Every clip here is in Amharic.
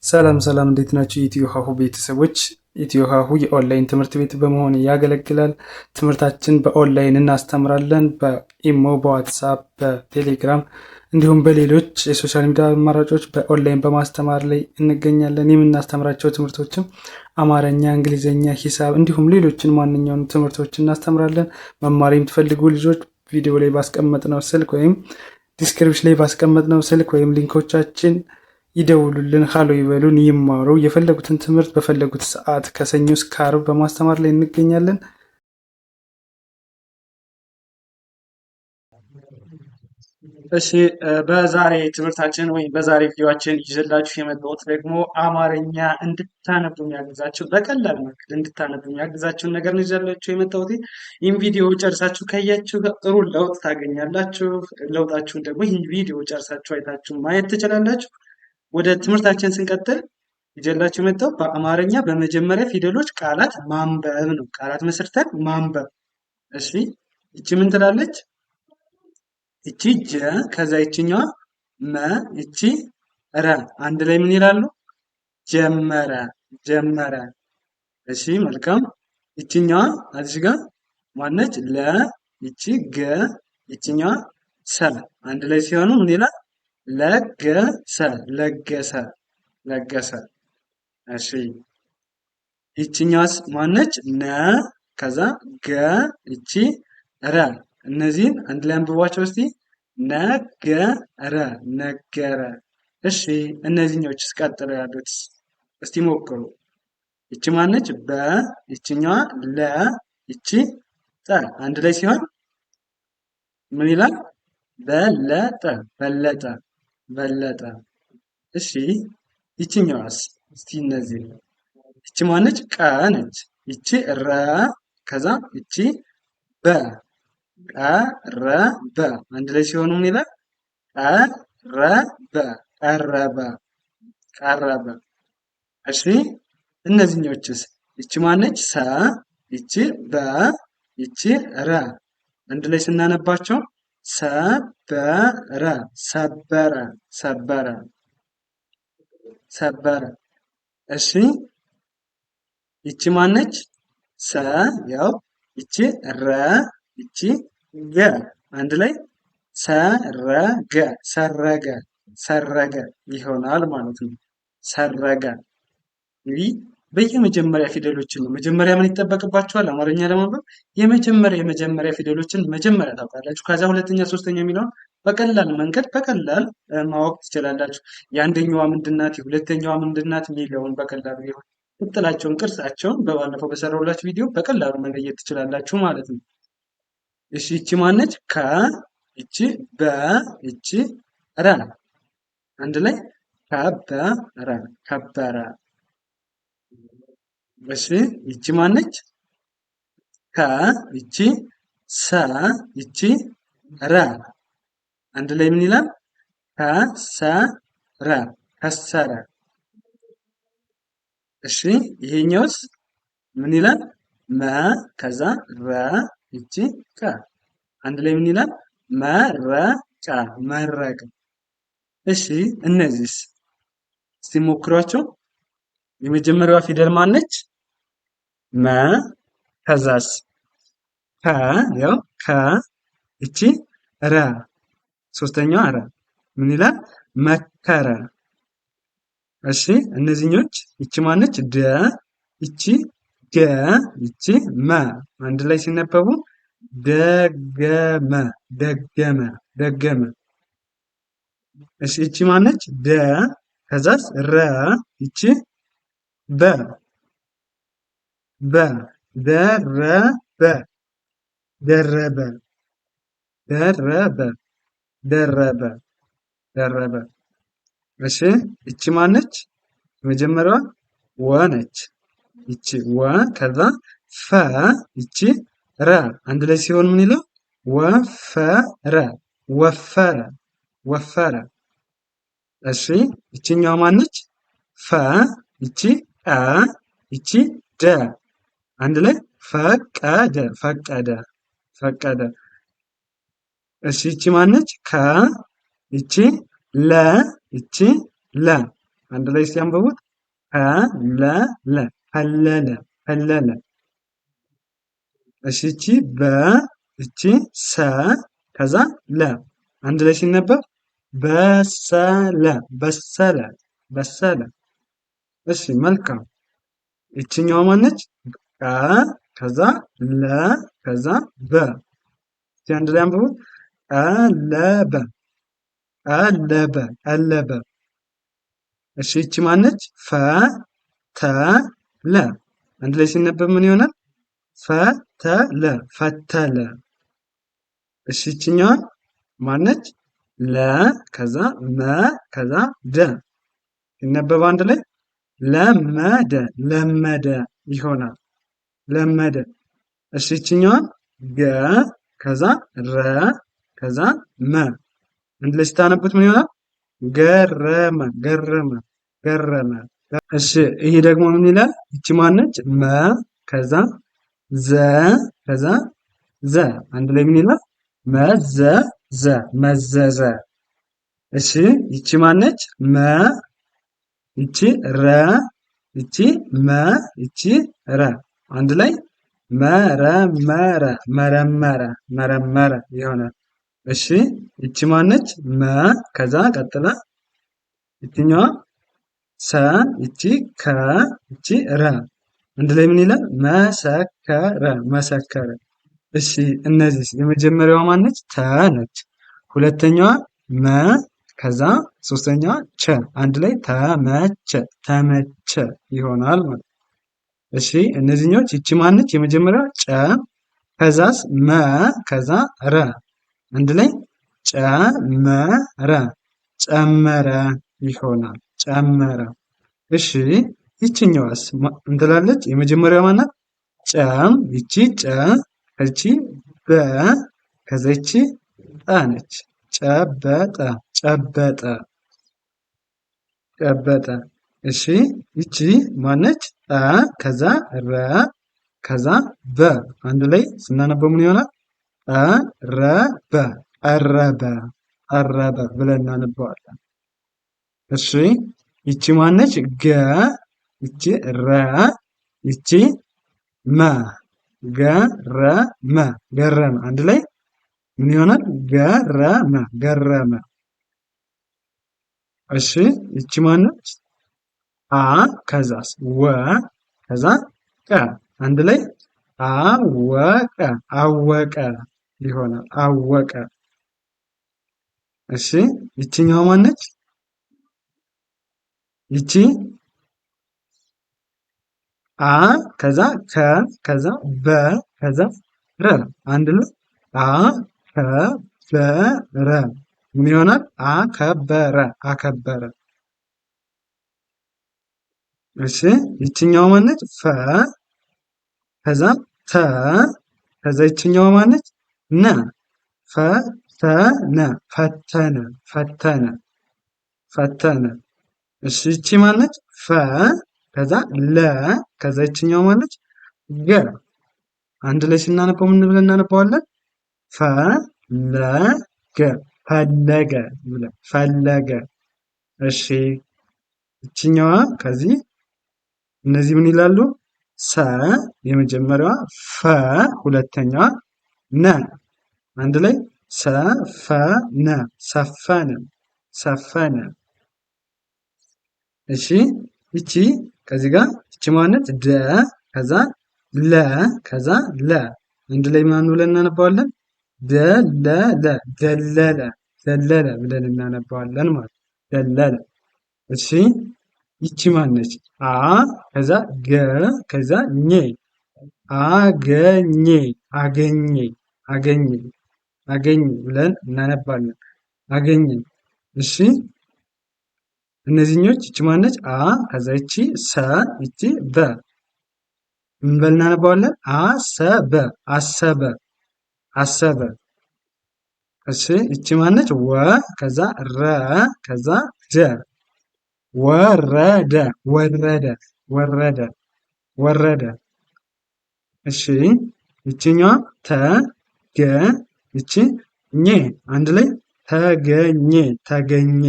ሰላም ሰላም እንዴት ናችሁ? የኢትዮ ሀሁ ቤተሰቦች። ኢትዮ ሀሁ የኦንላይን ትምህርት ቤት በመሆን ያገለግላል። ትምህርታችን በኦንላይን እናስተምራለን። በኢሞ፣ በዋትሳፕ፣ በቴሌግራም እንዲሁም በሌሎች የሶሻል ሚዲያ አማራጮች በኦንላይን በማስተማር ላይ እንገኛለን። የምናስተምራቸው ትምህርቶችም አማርኛ፣ እንግሊዝኛ፣ ሂሳብ እንዲሁም ሌሎችን ማንኛውም ትምህርቶች እናስተምራለን። መማር የምትፈልጉ ልጆች ቪዲዮ ላይ ባስቀመጥነው ስልክ ወይም ዲስክሪፕሽን ላይ ባስቀመጥነው ስልክ ወይም ሊንኮቻችን ይደውሉልን፣ ሀሎ ይበሉን፣ ይማሩ። የፈለጉትን ትምህርት በፈለጉት ሰዓት ከሰኞ እስከ ዓርብ በማስተማር ላይ እንገኛለን። እሺ በዛሬ ትምህርታችን ወይም በዛሬ ቪዲዮአችን ይዤላችሁ የመጣሁት ደግሞ አማርኛ እንድታነቡ የሚያግዛችሁ በቀላል መንገድ እንድታነቡ የሚያግዛችሁን ነገር ነው ይዤላችሁ የመጣሁት። ይህን ቪዲዮ ጨርሳችሁ ካያችሁ ጥሩ ለውጥ ታገኛላችሁ። ለውጣችሁን ደግሞ ይህን ቪዲዮ ጨርሳችሁ አይታችሁ ማየት ትችላላችሁ። ወደ ትምህርታችን ስንቀጥል ይዤላችሁ የመጣው በአማርኛ በመጀመሪያ ፊደሎች ቃላት ማንበብ ነው። ቃላት መስርተን ማንበብ። እሺ እቺ ምን ትላለች? እቺ ጀ፣ ከዛ ይችኛዋ መ፣ እቺ ረ አንድ ላይ ምን ይላሉ? ጀመረ፣ ጀመረ። እሺ መልካም። ይችኛዋ እዚህ ጋር ማነች? ለ፣ ይቺ ገ፣ ይችኛዋ ሰ አንድ ላይ ሲሆኑ ምን ይላል? ለገሰ፣ ለገሰ፣ ለገሰ። እሺ ይችኛዋስ ማነች? ነ፣ ከዛ ገ፣ እቺ ረ እነዚህን አንድ ላይ አንብቧቸው እስቲ። ነገረ፣ ነገረ። እሺ እነዚህኞችስ ቀጥለው ያሉት እስቲ ሞክሩ። ይቺ ማነች? በ፣ ይችኛዋ ለ፣ ይቺ ጠ አንድ ላይ ሲሆን ምን ይላል? በለጠ፣ በለጠ፣ በለጠ። እሺ ይችኛዋስ እስቲ እነዚህ ይቺ ማነች? ቀ ነች። ይቺ ረ፣ ከዛ ይቺ በ ቀረበ አንድ ላይ ሲሆኑ ምን ይላል? ቀረበ፣ ቀረበ፣ ቀረበ። እሺ እነዚህኞችስ ይቺ ማነች? ሰ፣ ይቺ በ፣ ይቺ ረ አንድ ላይ ስናነባቸው ሰበረ፣ ሰበረ፣ ሰበረ፣ ሰበረ። እሺ ይቺ ማነች? ሰ፣ ያው ይቺ ረ፣ ይቺ ገ አንድ ላይ ሰረገ፣ ሰረገ፣ ሰረገ ይሆናል ማለት ነው። ሰረገ። እንግዲህ በየመጀመሪያ ፊደሎችን ነው መጀመሪያ ምን ይጠበቅባችኋል? አማርኛ ለማንበብ የመጀመሪያ ፊደሎችን መጀመሪያ ታውቃላችሁ። ከዛ ሁለተኛ፣ ሶስተኛ የሚለውን በቀላል መንገድ በቀላል ማወቅ ትችላላችሁ። የአንደኛዋ ምንድናት፣ የሁለተኛዋ ምንድናት የሚለውን በቀላሉ ይሆን ቅጥላቸውን፣ ቅርጻቸውን በባለፈው በሰራሁላችሁ ቪዲዮ በቀላሉ መለየት ትችላላችሁ ማለት ነው። እሺ ይቺ ማነች? ከ፣ ይቺ በ፣ ይቺ ረ አንድ ላይ ከበረ፣ ከበረ። እሺ ይቺ ማነች? ከ፣ ይቺ ሰ፣ ይቺ ረ አንድ ላይ ምን ይላል? ከሰረ፣ ከሰረ። እሺ ይሄኛውስ ምን ይላል? መ፣ ከዛ ረ፣ ይቺ ቀ አንድ ላይ ምን ይላል? መረቀ፣ መረቀ። እሺ እነዚህስ እስቲ ሞክሯቸው። የመጀመሪያዋ ፊደል ማነች? መ፣ ከዛስ ከ፣ ያው ከ፣ እቺ ረ ሶስተኛዋ ረ ምን ይላል? መከረ። እሺ እነዚህኞች ይቺ ማነች? ደ፣ ይቺ ገ፣ ይቺ መ አንድ ላይ ሲነበቡ ደገመ፣ ደገመ፣ ደገመ። እሺ ይቺ ማነች? ደ፣ ከዛስ ረ፣ ይቺ በ፣ በ፣ ደረበ፣ ደረበ፣ ደረበ፣ ደረበ፣ ደረበ። እሺ ይቺ ማነች? መጀመሪያዋ ወ ነች። ይቺ ወ፣ ከዛ ፈ፣ ይቺ ረ አንድ ላይ ሲሆን ምን ይላል? ወፈረ፣ ወፈረ፣ ወፈረ። እሺ ይቺኛዋ ማነች? ፈ፣ ይቺ አ፣ ይቺ ደ አንድ ላይ ፈቀደ፣ ፈቀደ፣ ፈቀደ። እሺ ይቺ ማነች? ከ፣ ይቺ ለ፣ ይቺ ለ አንድ ላይ ሲያንብቡት ፈለለ ፈለለ ፈለለ። እሺ እቺ በ እቺ ሰ ከዛ ለ አንድ ላይ ሲነበብ በሰለ በሰለ በሰለ። እሺ መልካም። ይችኛዋ ማነች? ቀ ከዛ ለ ከዛ በ። እስቲ አንድ ላይ አንብቡት። ቀለበ ቀለበ ቀለበ። እሺ ይቺ ማነች? ፈ ተ ለ አንድ ላይ ሲነበብ ምን ይሆናል? ፈተለ ፈተለ። እሺ ይችኛዋ ማነች? ለ ከዛ መ ከዛ ደ ሲነበብ አንድ ላይ ለመደ ለመደ ይሆናል። ለመደ። እሺ ይችኛዋ ገ ከዛ ረ ከዛ መ አንድ ላይ ስታነቡት ምን ይሆናል? ገረመ ገረመ ገረመ። እሺ ይሄ ደግሞ ምን ይላል? ይቺ ማነች? መ ከዛ ዘ ከዛ ዘ አንድ ላይ ምን ይላል? መዘዘ መዘዘ። እሺ ይቺ ማነች? መ ይቺ ረ ይቺ መ ይቺ ረ አንድ ላይ መረመረ መረመረ መረመረ ይሆናል። እሺ ይቺ ማነች? መ ከዛ ቀጥላ ይችኛዋ ሰ ይቺ ከ ይቺ ረ አንድ ላይ ምን ይላል? መሰከረ መሰከረ። እሺ እነዚህ የመጀመሪያዋ ማነች? ተ ነች። ሁለተኛዋ መ ከዛ ሶስተኛዋ ቸ አንድ ላይ ተመቸ ተመቸ ይሆናል ማለት። እሺ እነዚህኞች ይቺ ማነች? የመጀመሪያዋ ጨ ከዛስ መ ከዛ ረ አንድ ላይ ጨመረ ጨመረ ይሆናል ጨመረ። እሺ ይችኛዋስ እንትላለች? የመጀመሪያዋ ማናት? ጨም ይቺ ጨ ከቺ በ ከዛ ይቺ ጠ ነች። ጨበጠ ጨበጠ ጨበጠ። እሺ ይቺ ማነች? ጠ ከዛ ረ ከዛ በ አንድ ላይ ስናነበው ምን ይሆናል? ቀረበ ቀረበ ቀረበ ብለን እናነበዋለን። እሺ ይቺ ማነች? ገ ይቺ ረ ይቺ መ ገረመ ገረመ አንድ ላይ ምን ይሆናል? ገረመ ገረመ። እሺ ይቺ ማነች? አ ከዛስ ወ ከዛ ቀ አንድ ላይ አወቀ አወቀ ይሆናል አወቀ። እሺ ይቺኛዋ ማነች? ይቺ አ ከዛ ከ ከዛ በ ከዛ ረ አንድ ላይ አከበረ ምን ይሆናል? አከበረ አከበረ። እሺ ይችኛዋ ማነች? ፈ ከዛ ተ ከዛ ይችኛዋ ማነች? ነ ፈተነ ፈተነ ፈተነ ፈተነ። እሺ ይቺ ማነች? ፈ ከዛ ለ ከዛ ይችኛዋ ማነች? ገ አንድ ላይ ስናነበው ምን ብለን እናነባዋለን? ፈለገ ፈለገ ብለን ፈለገ። እሺ ይችኛዋ ከዚህ እነዚህ ምን ይላሉ? ሰ የመጀመሪያዋ፣ ፈ ሁለተኛዋ፣ ነ አንድ ላይ ሰፈነ ሰፈነ ሰፈነ። እሺ ይቺ ከዚህ ጋር ይቺ ማነት? ደ ከዛ ለ ከዛ ለ አንድ ላይ ማን ብለን እናነባዋለን? ደለለ ደለለ ደለለ ብለን እናነባዋለን ማለት ደለለ። እሺ ይቺ ማነች? አ ከዛ ገ ከዛ ኘ አገኘ አገኘ አገኘ አገኘ ብለን እናነባለን። አገኘ። እሺ እነዚህኞች ይቺ ማነች? አ ከዛ ይቺ ሰ ይቺ በ ምን ብለን እናነባዋለን? አሰበ አሰበ አሰበ። እሺ ይቺ ማነች? ወ ከዛ ረ ከዛ ደ ወረደ ወረደ ወረደ ወረደ። እሺ ይቺኛዋ ተ ገ ይቺ ኘ አንድ ላይ ተገኘ ተገኘ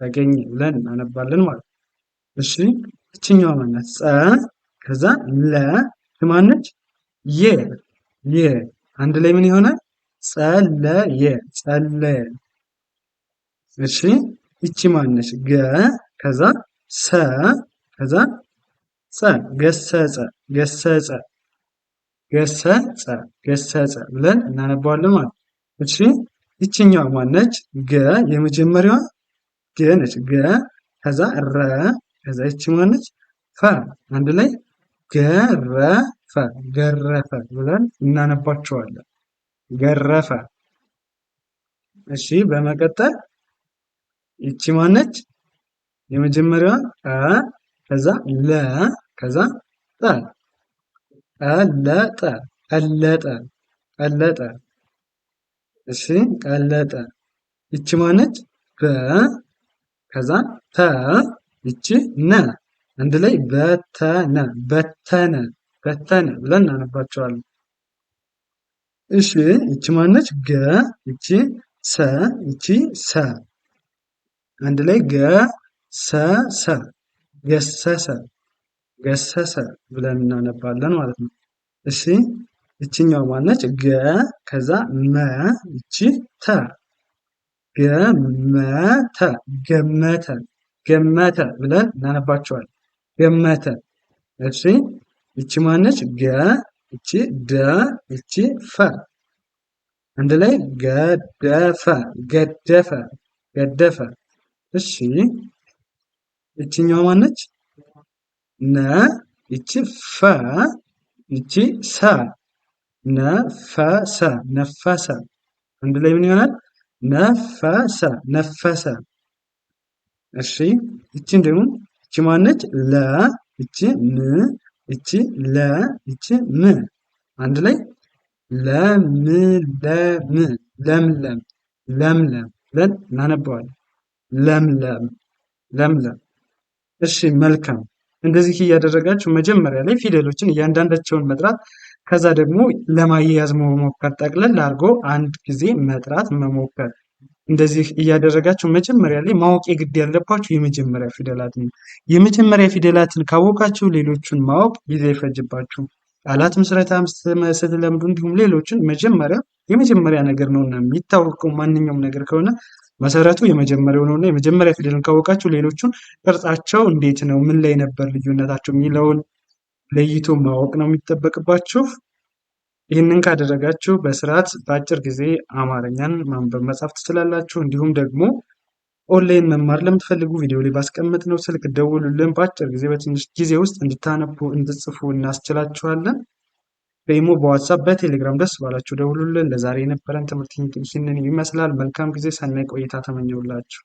ተገኘ ብለን እናነባለን ማለት ነው። እሺ እችኛዋ ማናት? ጸ ከዛ ለ ማነች? የ የ አንድ ላይ ምን ይሆናል? ጸለየ ጸለየ። እሺ እቺ ማነች? ገ ከዛ ሰ ከዛ ጸ ገሰጸ ገሰጸ ገሰጸ ገሰጸ ብለን እናነባዋለን ማለት ነው። እሺ ይችኛዋ ማነች? ገ የመጀመሪያዋ ገ ነች። ገ ከዛ ረ ከዛ ይቺ ማነች? ፈ አንድ ላይ ገረፈ ገረፈ ብለን እናነባቸዋለን። ገረፈ። እሺ በመቀጠል ይቺ ማነች? የመጀመሪያዋ ከዛ ለ ከዛ ጠ ቀለጠ ቀለጠ ቀለጠ። እሺ ቀለጠ። ይቺ ማነች? በ ከዛ ተ ይቺ ነ አንድ ላይ በተነ በተነ በተነ ብለን እናነባቸዋለን። እሺ ይቺ ማነች? ገ ይቺ ሰ ይቺ ሰ አንድ ላይ ገሰሰ ገሰሰ ገሰሰ ብለን እናነባለን ማለት ነው። እሺ ይችኛው ማነች? ገ ከዛ መ ይቺ ተ ገመተ ገመተ ገመተ ብለን እናነባቸዋለን። ገመተ። እሺ ይቺ ማነች? ገ ይቺ ደ ይቺ ፈ አንድ ላይ ገደፈ ገደፈ ገደፈ። እሺ ይቺኛው ማነች? ነ ይቺ ፈ ይቺ ሰ ነፈሰ ነፈሰ አንድ ላይ ምን ይሆናል? ነፈሰ ነፈሰ። እሺ ይቺን ደግሞ ይቺ ማነች? ለ ይቺ ም ይቺ ለ ይቺ ም አንድ ላይ ለምለም ለምለም ለምለም ብለን እናነባዋለን። ለምለም ለምለም። እሺ መልካም። እንደዚህ እያደረጋችሁ መጀመሪያ ላይ ፊደሎችን እያንዳንዳቸውን መጥራት ከዛ ደግሞ ለማያያዝ መሞከር፣ ጠቅለል አድርጎ አንድ ጊዜ መጥራት መሞከር። እንደዚህ እያደረጋችሁ መጀመሪያ ላይ ማወቅ የግድ ያለባችሁ የመጀመሪያ ፊደላት ነው። የመጀመሪያ ፊደላትን ካወቃችሁ ሌሎቹን ማወቅ ጊዜ አይፈጅባችሁ። ቃላት ምስረታ ስትለምዱ እንዲሁም ሌሎችን የመጀመሪያ ነገር ነውና የሚታወቀው ማንኛውም ነገር ከሆነ መሰረቱ የመጀመሪያው ነውና የመጀመሪያ ፊደልን ካወቃችሁ ሌሎቹን ቅርጻቸው እንዴት ነው፣ ምን ላይ ነበር ልዩነታቸው የሚለውን ለይቶ ማወቅ ነው የሚጠበቅባችሁ። ይህንን ካደረጋችሁ በስርዓት በአጭር ጊዜ አማርኛን ማንበብ መጻፍ ትችላላችሁ። እንዲሁም ደግሞ ኦንላይን መማር ለምትፈልጉ ቪዲዮ ላይ ባስቀመጥነው ስልክ ደውሉልን። በአጭር ጊዜ በትንሽ ጊዜ ውስጥ እንድታነቡ እንድትጽፉ እናስችላችኋለን። በኢሞ፣ በዋትሳፕ፣ በቴሌግራም ደስ ባላችሁ ደውሉልን። ለዛሬ የነበረን ትምህርት ይህንን ይመስላል። መልካም ጊዜ፣ ሰናይ ቆይታ ተመኘውላችሁ።